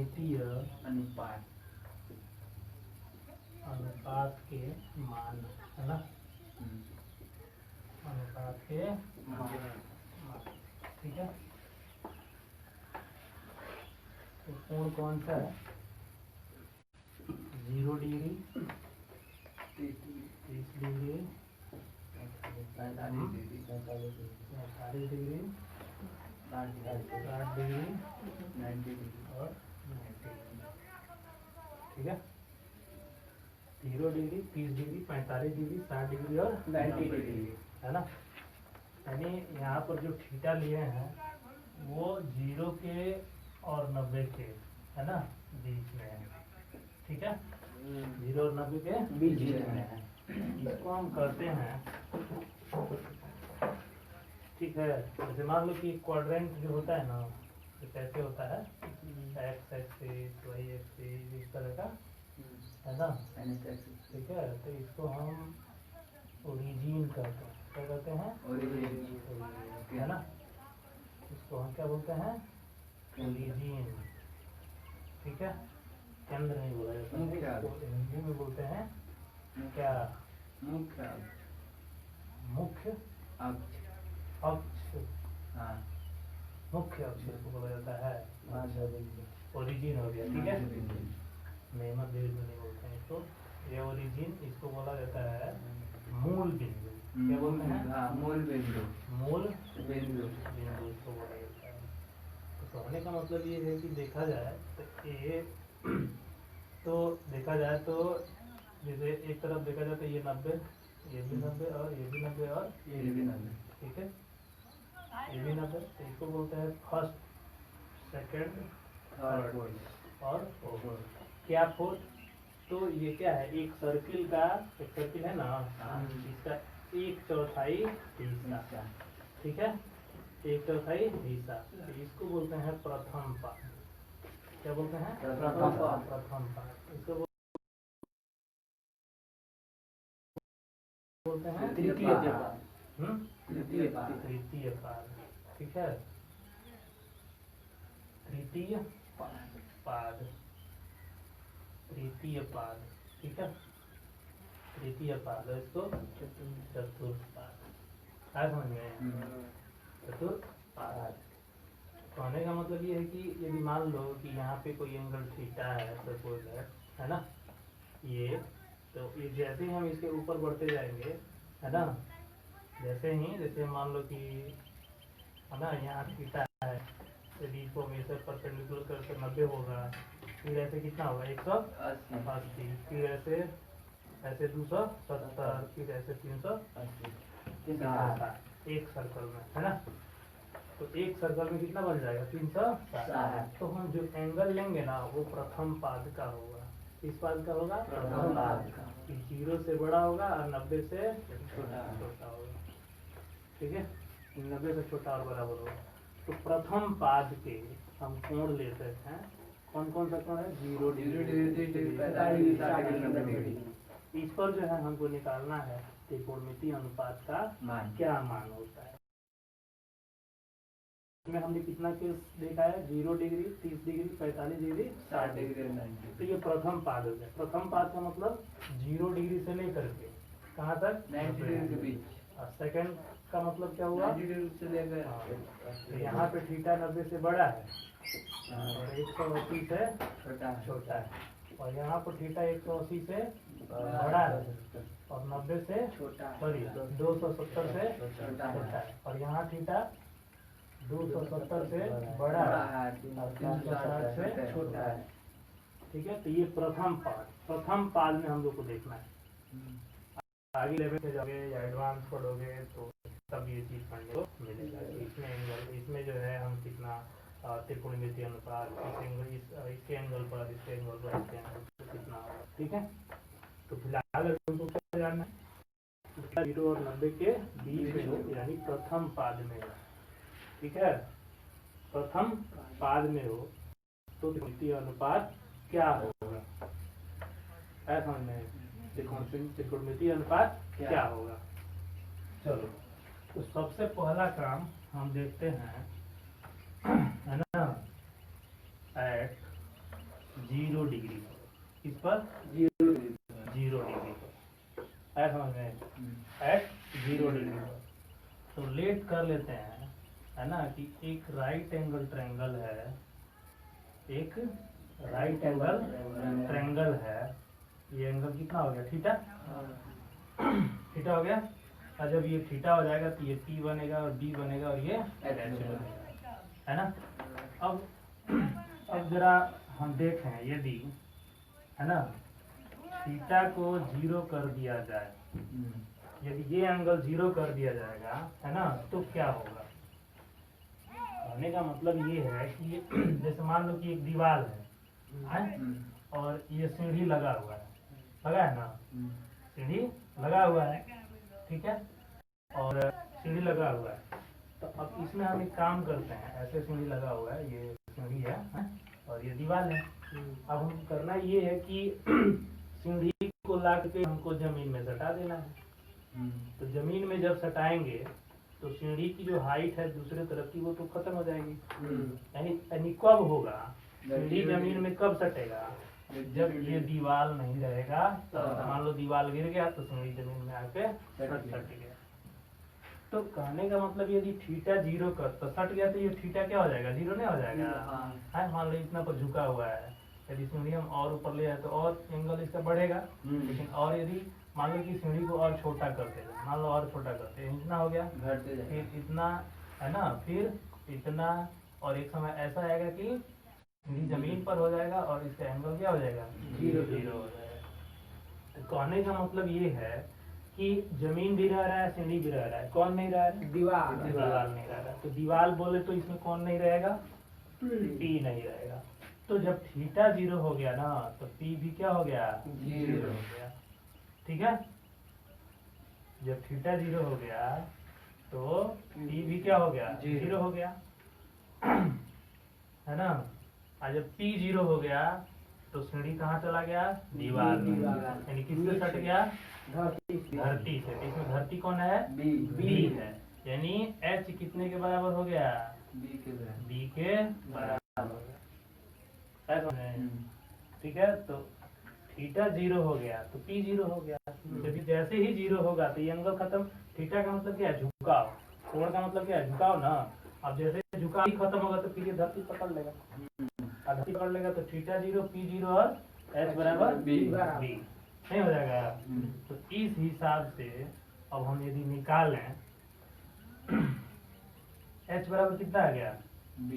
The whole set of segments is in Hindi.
त्रिकोणमितीय अनुपात के मान, है ना, अनुपात के मान, ठीक है। तो कोण कौन सा है? 0 degree, 30 degree, 45 degree, 60 degree, 90 degree और 90 डिग्री, ठीक है। 0 डिग्री, 30 डिग्री, 45 डिग्री, 60 डिग्री और 90 डिग्री, है ना। यानी यहाँ पर जो थीटा लिए हैं वो 0 के और 90 के, है ना, बीच में है, ठीक है। 0 और 90 के बीच में है। इसको हम करते हैं, ठीक है। जैसे मान लो कि क्वाड्रेंट जो होता है ना, तो कैसे होता है, एक्स एक्सिस, वाई एक्सिस, इस तरह का, है ना, ठीक है। तो इसको हम ओरिजिन कहते हैं। क्या कहते हैं? ओरिजिन, है ना। इसको हम क्या बोलते हैं? ओरिजिन, ठीक है। केंद्र नहीं बोला जाता है, इसको हिंदी में बोलते हैं क्या? मुख्य, मुख्य अक्ष, मुख्य अक्ष इसको बोला जाता है, ओरिजिन हो गया, ठीक है। नेमक बिंदु नहीं बोलते हैं इसको, ये ओरिजिन, इसको बोला जाता है मूल बिंदु। क्या बोलते हैं? मूल बिंदु, मूल बिंदु, इसको बोला जाता है। तो कहने का मतलब ये है कि देखा जाए तो ये तो देखा जाए तो जैसे एक तरफ देखा जाए तो ये 90, ये भी 90 और ये भी 90 और ये भी 90, ठीक है। ये भी 90, तो इसको बोलते हैं फर्स्ट, सेकंड, थर्ड और फोर्थ। क्या फोर्थ? तो ये क्या है, एक सर्किल का, एक सर्किल है ना, इसका 1/4 हिस्सा, ठीक है, 1/4 हिस्सा, तो इसको बोलते हैं प्रथम पाद। क्या बोलते हैं? प्रथम पाद। इसको बोलते हैं तृतीय पाद, तृतीय पाद, ठीक है। तृतीय पाद, तृतीय पाद, ठीक है, तृतीय पाद। इसको चतुर्थ पाद, आया समझ में? चतुर्थ पाद कहने का मतलब ये है कि यदि मान लो कि यहाँ पे कोई एंगल थीटा है, सपोज है ना, ये, तो ये जैसे ही हम इसके ऊपर बढ़ते जाएंगे, है ना, जैसे मान लो कि, है ना, यहाँ थीटा है, यदि इसको हमेशा परपेंडिकुलर करके 90 होगा, फिर ऐसे कितना होगा 180, फिर ऐसे 270, फिर ऐसे 380, एक सर्कल में, है ना। तो एक सर्कल में कितना बन जाएगा? 360। तो हम जो एंगल लेंगे ना वो प्रथम पाद का होगा। किस पाद का होगा? प्रथम पाद का। 0 से बड़ा होगा और 90 से छोटा होगा, ठीक है। 90 से छोटा और बराबर होगा। तो प्रथम पाद के हम कोण लेते हैं, कौन कौन सा कोण है? 0 डिग्री, 45 डिग्री। इस पर जो है हमको निकालना है त्रिकोणमितीय अनुपात का क्या मान होता है। में हमने कितना केस देखा है? 0 डिग्री, 30 डिग्री, 45 डिग्री, 60 डिग्री, 90। तो ये प्रथम पाद हो गया। प्रथम पाद का मतलब 0 डिग्री से लेकर के कहाँ तक? 90 डिग्री के बीच। और सेकंड का मतलब क्या हुआ? 90 डिग्री से लेकर, तो यहाँ पे थीटा 90 से बड़ा है और 180 से छोटा है, और यहाँ पर थीटा 180 से बड़ा है और 90 से सॉरी 270 से छोटा है, और यहाँ थीटा 270 से बड़ा है और 360 से छोटा है, ठीक है। तो ये प्रथम पाद में हम लोग को देखना है। आगे लेवल से जाओगे या एडवांस पढ़ोगे तो तब ये चीज पढ़ने को मिलेगा। इसमें एंगल, इसमें जो है हम कितना त्रिकोणमितीय अनुपात, इसके एंगल पर, इसके एंगल पर, इसके एंगल पर कितना होगा, ठीक है। तो फिलहाल हमको क्या जानना है? 0 और 90 के बीच में हो, यानी प्रथम पाद में हो, ठीक है। प्रथम पाद में हो तो त्रिकोणमितीय अनुपात क्या होगा? ऐसा समझ में, त्रिकोणमितीय अनुपात क्या होगा? चलो, तो सबसे पहला काम हम देखते हैं, है ना, एट लेते हैं, है ना, कि एक राइट एंगल ट्रायंगल है, एक राइट एंगल ट्रायंगल है, ये एंगल कितना हो गया, थीटा, थीटा हो गया। और जब ये थीटा हो जाएगा तो ये P बनेगा और B बनेगा और ये H बनेगा, है ना। अब जरा हम देखें, यदि, है ना, थीटा को 0 कर दिया जाए, यदि ये एंगल 0 कर दिया जाएगा, है ना, तो क्या होगा। कहने का मतलब ये है कि जैसे मान लो कि एक दीवार है और ये सीढ़ी लगा हुआ है, लगा है ना, सीढ़ी लगा हुआ है, ठीक है, और सीढ़ी लगा हुआ है। तो अब इसमें हम एक काम करते हैं, ऐसे सीढ़ी लगा हुआ है, ये सीढ़ी है और ये दीवार है। अब हम करना ये है कि सीढ़ी को ला के हमको जमीन में सटा देना है। तो जमीन में जब सटाएंगे तो सीढ़ी की जो हाइट है दूसरे तरफ की वो तो खत्म हो जाएगी। यानी कब होगा, सीढ़ी जमीन में कब सटेगा, जब ये दीवार नहीं रहेगा। तो मान लो दीवार गिर गया तो सीढ़ी जमीन में आके सट गया। तो कहने का मतलब यदि थीटा 0 कर तो सट गया तो ये थीटा क्या हो जाएगा, 0 नहीं हो जाएगा। मान लो इतना पर झुका हुआ है, यदि सीढ़ी हम और ऊपर ले जाए तो और एंगल इसका बढ़ेगा। लेकिन और यदि मान लो कि सीढ़ी को और छोटा करते हैं, मान लो और छोटा करते हैं, इतना हो गया, फिर इतना, है ना, फिर इतना, और एक समय ऐसा आएगा कि सीढ़ी जमीन पर हो जाएगा और इसका एंगल क्या हो जाएगा, 0 हो जाएगा। तो कहने का मतलब ये है कि जमीन भी रह रहा है, सीढ़ी भी रह रहा है, कौन नहीं रह रहा है, दीवार नहीं रह रहा है। तो दीवार बोले तो इसमें कौन नहीं रहेगा, P नहीं रहेगा। तो जब थीटा 0 हो गया ना तो P भी क्या हो गया, 0 हो गया, ठीक है। जब थीटा 0 हो गया तो P भी क्या हो गया, 0 हो गया, है ना। और जब P 0 हो गया तो सीढ़ी कहाँ चला गया, दीवार में, यानी किससे सट गया, धरती से। इसमें धरती कौन है, B है, यानी H कितने के बराबर हो गया, B के बराबर हो गया, ठीक है। तो थीटा 0 हो गया तो P 0 हो गया। जब जैसे ही 0 होगा तो ये एंगल खत्म। थीटा का मतलब क्या है, झुकाव, कोण का मतलब क्या है, झुकाव ना। अब जैसे झुकाव ही खत्म होगा तो फिर ये धरती पकड़ लेगा, धरती पकड़ लेगा तो थीटा 0 P 0 और H बराबर B नहीं हो जाएगा। तो इस हिसाब से अब हम यदि निकालें H बराबर कितना आ गया, B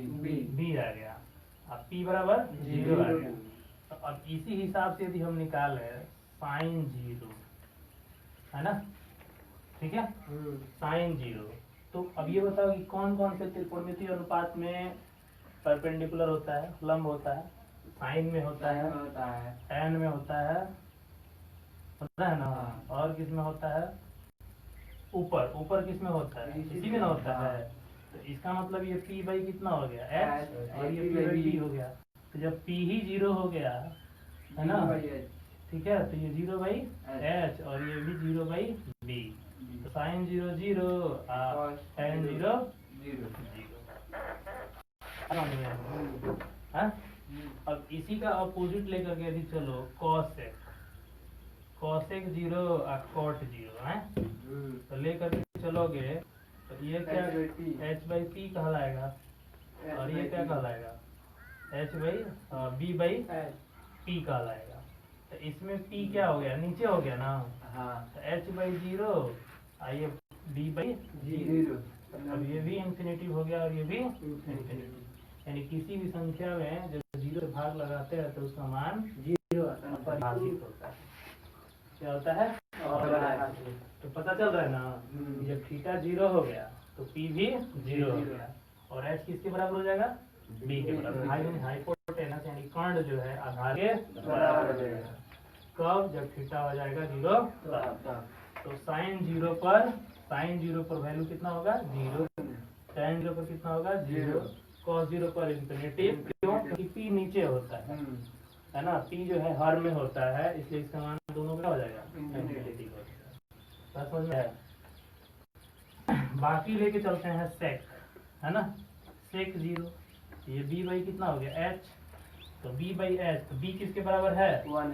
आ गया, अब P बराबर 0 आ गया। तो अब इसी हिसाब से यदि हम निकाले sin 0, है ना, ठीक है, sin 0। तो अब ये बताओ कि कौन कौन से त्रिकोणमितीय अनुपात में परपेंडिकुलर होता है, लंब होता है। साइन में होता है, tan में होता है ना, और किस में होता है, ऊपर किस में होता है, इसी में ना होता है। तो इसका मतलब ये P बाई कितना हो गया, H, और ये P बाई B हो गया। तो जब P ही 0 हो गया, है ना, ठीक है, तो ये 0 बाई H और ये भी 0 बाई B। तो साइन 0 0 और tan 0 0। अब इसी का अपोजिट लेकर के यदि चलो cosec 0 और cot 0 है, तो लेकर के चलोगे तो ये क्या H बाई P कहलाएगा और ये क्या कहलाएगा, H by B by P कहलाएगा। तो इसमें P क्या हो गया, नीचे हो गया ना, तो H बाई 0 और ये B बाई 0। अब ये भी इंफिनिटिव हो गया और ये भी इंफिनिटिव, यानी किसी भी संख्या में जब 0 से भाग लगाते हैं तो उसका मान 0 अपरिभाषित होता है। क्या होता है, तो पता चल रहा है ना, जब थीटा 0 हो गया तो P भी 0 हो गया और H किसके बराबर हो जाएगा, B के बराबर। हाइपोटेनस यानी कर्ण जो है आधार के बराबर हो जाएगा। कब, जब थीटा हो जाएगा 0। तो साइन 0 पर वैल्यू कितना होगा, 0, tan 0 पर कितना होगा, 0, cos 0 पर इंफिनिटिव। क्यों, क्योंकि P नीचे होता है ना, P जो है हर में होता है, इसलिए इसका मान दोनों का हो जाएगा, इंफिनिटिव हो जाएगा। समझ में है। बाकी लेके चलते हैं sec, है ना, sec 0, ये B बाई कितना हो गया, H, तो B बाई H, तो B किसके बराबर है, 1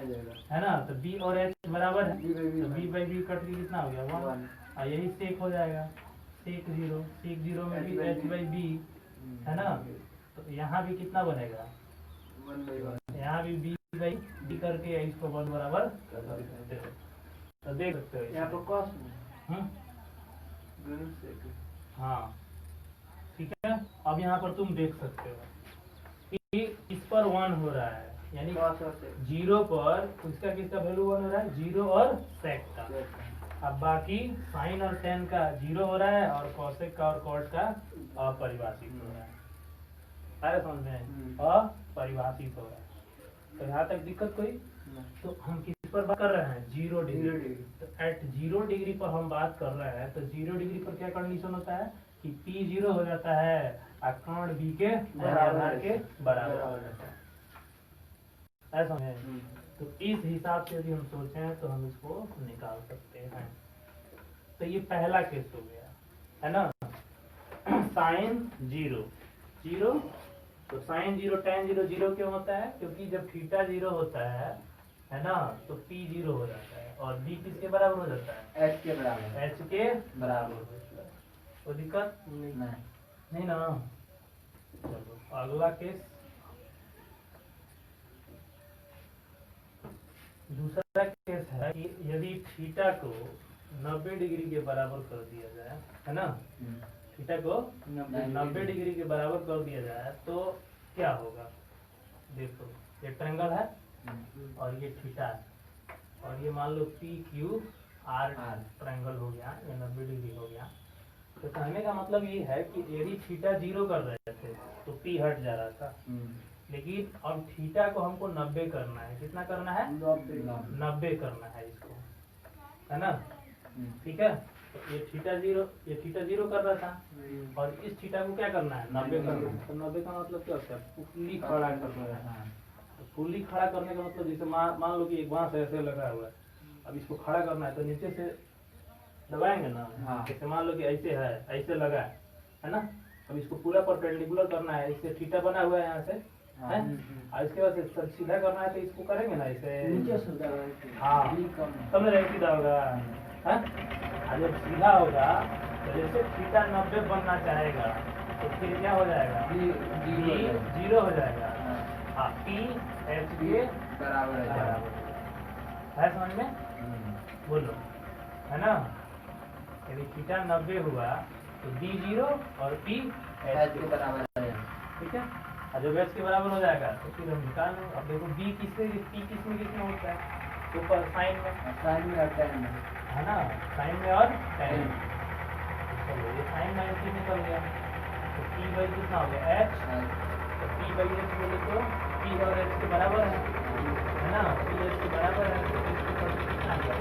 है ना, तो B और H बराबर है, तो B बाई B कट के कितना हो गया, 1, और यही sec हो जाएगा। सेक जीरो में भी h बाई बी है ना, तो यहाँ भी कितना बनेगा, यहाँ भी बी बाई बी करके इसको 1 बराबर तो देख सकते हो यहाँ पर कॉस हाँ ठीक है। अब यहाँ पर तुम देख सकते हो कि इस पर 1 हो रहा है, यानी जीरो पर इसका किसका वैल्यू 1 हो रहा है, जीरो और सेक का। अब बाकी साइन और टेन का 0 हो रहा है और कॉसेक का और कॉट का अपरिभाषित हो रहा है। अरे समझ में अपरिभाषित हो रहा है। तो यहाँ तक दिक्कत कोई, तो हम किस पर बात कर रहे हैं, 0 डिग्री। तो एट 0 डिग्री पर हम बात कर रहे हैं, तो 0 डिग्री पर क्या कंडीशन होता है कि P 0 हो जाता है और कोण B के आधार के बराबर हो जाता है। ऐसा है। तो इस हिसाब से यदि हम सोचें तो हम इसको निकाल सकते हैं। तो ये पहला केस हो गया है ना, साइन 0 तो साइन 0 tan 0 क्यों होता है, क्योंकि जब थीटा 0 होता है ना, तो P 0 हो जाता है और B किसके बराबर हो जाता है, h के बराबर हो जाता है। कोई दिक्कत नहीं ना। चलो अगला केस, दूसरा केस है कि यदि थीटा को 90 डिग्री के बराबर कर दिया जाए, है ना, थीटा को 90 डिग्री के बराबर कर दिया जाए तो क्या होगा। देखो ये ट्रायंगल है और ये थीटा है और ये मान लो पी क्यू आर ट्रायंगल हो गया, ये 90 डिग्री हो गया। तो कहने का मतलब ये है कि यदि थीटा 0 कर रहे थे तो पी हट जा रहा था, लेकिन अब थीटा को हमको 90 करना है। कितना करना है, 90 करना है इसको, है ना, ठीक है। तो ये थीटा 0 कर रहा था और इस थीटा को क्या करना है, 90 करना है। तो 90 का मतलब क्या होता है, फुल्ली खड़ा करना है। तो फुल्ली खड़ा करने का मतलब जैसे मान लो कि एक बांस ऐसे लगा हुआ है, अब इसको खड़ा करना है तो नीचे से दबाएंगे ना, जैसे मान लो कि ऐसे है, ऐसे लगा है ना, अब इसको पूरा परपेंडिकुलर करना है, इससे थीटा बना हुआ है यहाँ से है, और इसके बाद से सीधा करना है तो इसको करेंगे ना इसे नीचे से, हाँ तब ना सीधा होगा है। जब सीधा होगा तो जैसे थीटा 90 बनना चाहेगा तो फिर क्या हो जाएगा, 0 हो जाएगा। हाँ P H के बराबर है, समझ में बोलो, है ना। यदि थीटा 90 हुआ तो B 0 और P H के बराबर है, ठीक है। और जब H के बराबर हो जाएगा तो फिर हम निकाल लेंगे। अब देखो B किसमें P किसमें होता है, ऊपर साइन में और tan में, है ना, साइन में और tan में। चलो ये साइन 90 निकल गया तो P बाई कितना हो गया, H। तो P बाई H बोले तो P और H के बराबर है ना, P H के बराबर है तो इसको कितना आ गया।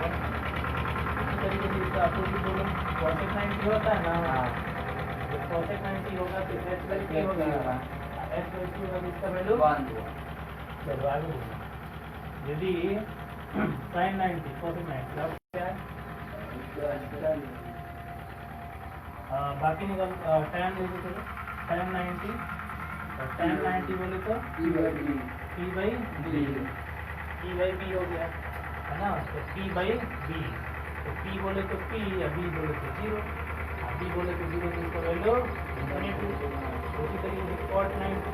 इसी तरीके से इसका अपोजिट दोनों cosec 90 होता है ना, जब cosec 90 होगा तो H बाई P होगा, H बाई P होगा इसका वैल्यू 1। चलो आगे बोलो, यदि sin 90 cosec 90 अब क्या है, बाकी निकल tan ले लो, tan 90 और tan 90 बोले तो P बाई B हो गया, है ना। तो P बाई B, तो P बोले तो P या B बोले तो 0, B बोले तो 0 की इसका वैल्यू इन्फिनिटी। उसी तरीके से cot 90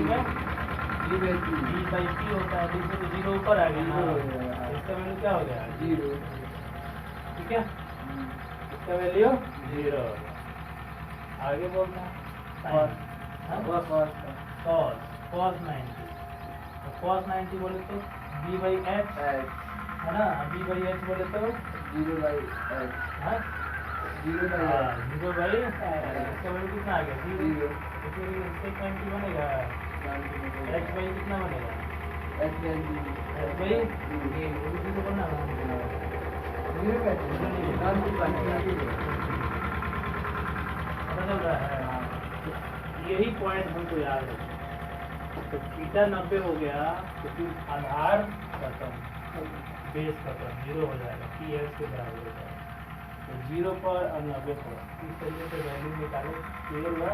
में B बाई P होता है, जिसमें तो 0 ऊपर आ गया ना, इसका वैल्यू क्या हो गया, 0, ठीक है, इसका वैल्यू 0। आगे बोलना cos 90, तो cos 90 बोले तो B बाई H है ना, B बाई H बोले तो 0 बाई H, हाँ 0 बाई इसका वैल्यू कितना आ गया, 0। तो फिर sec 90 बनेगा, H बाई कितना बनेगा, H बाई 0 बनना, बदल रहा है। यही पॉइंट हमको याद है। तो थीटा 90 हो गया तो फिर आधार खत्म, बेस खत्म, 0 हो जाएगा, P H के बराबर हो जाएगा। तो 0 पर और 90 पर इस तरीके से वैल्यू निकाले, क्लियर हुआ।